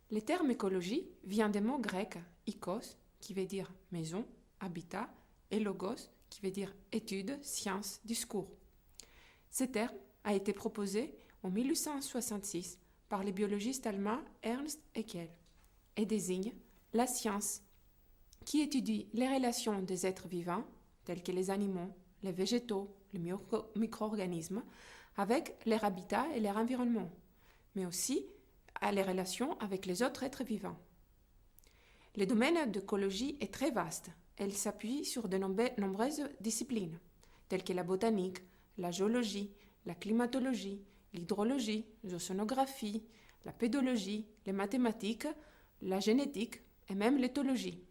Le terme écologie vient des mots grecs ikos, qui veut dire maison, habitat, et logos, qui veut dire étude, science, discours. Ce terme a été proposé en 1866 par les biologistes allemands Ernst Haeckel et désigne la science qui étudie les relations des êtres vivants, tels que les animaux, les végétaux, les micro-organismes, avec leur habitat et leur environnement, mais aussi les relations avec les autres êtres vivants. Le domaine d'écologie est très vaste. Elle s'appuie sur de nombreuses disciplines, telles que la botanique, la géologie, la climatologie, l'hydrologie, l'océanographie, la pédologie, les mathématiques, la génétique et même l'éthologie.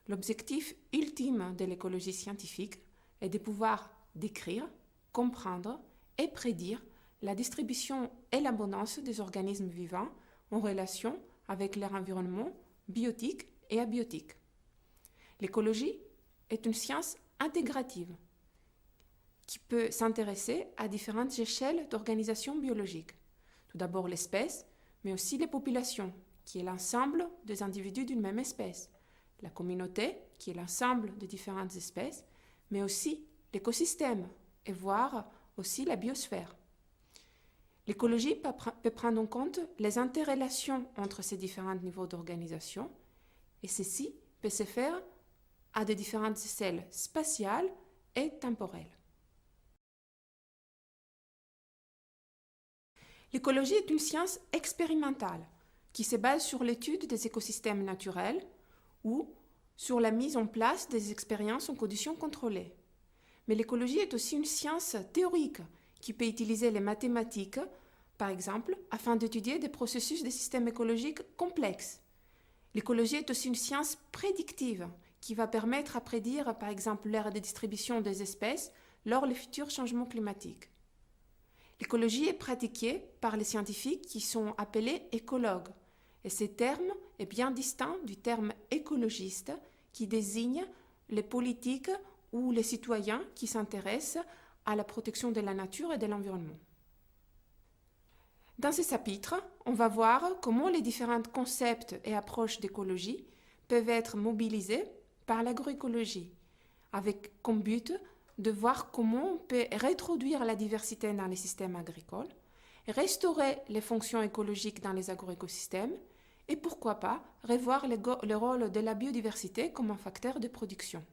L'objectif ultime de l'écologie scientifique est de pouvoir décrire, comprendre et prédire la distribution et l'abondance des organismes vivants en relation avec leur environnement biotique et abiotique. L'écologie est une science intégrative qui peut s'intéresser à différentes échelles d'organisation biologique. Tout d'abord l'espèce, mais aussi les populations, qui est l'ensemble des individus d'une même espèce, la communauté, qui est l'ensemble de différentes espèces, mais aussi l'écosystème, et voire aussi la biosphère. L'écologie peut prendre en compte les interrelations entre ces différents niveaux d'organisation, et ceci peut se faire à de différentes échelles spatiales et temporelles. L'écologie est une science expérimentale qui se base sur l'étude des écosystèmes naturels ou sur la mise en place des expériences en conditions contrôlées. Mais l'écologie est aussi une science théorique qui peut utiliser les mathématiques, par exemple, afin d'étudier des processus des systèmes écologiques complexes. L'écologie est aussi une science prédictive qui va permettre à prédire, par exemple, l'ère de distribution des espèces lors des futurs changements climatiques. L'écologie est pratiquée par les scientifiques qui sont appelés écologues, et ce terme est bien distinct du terme écologiste qui désigne les politiques ou les citoyens qui s'intéressent à la protection de la nature et de l'environnement. Dans ce chapitre, on va voir comment les différents concepts et approches d'écologie peuvent être mobilisés par l'agroécologie, avec comme but de voir comment on peut réintroduire la diversité dans les systèmes agricoles, restaurer les fonctions écologiques dans les agroécosystèmes et pourquoi pas revoir le rôle de la biodiversité comme un facteur de production.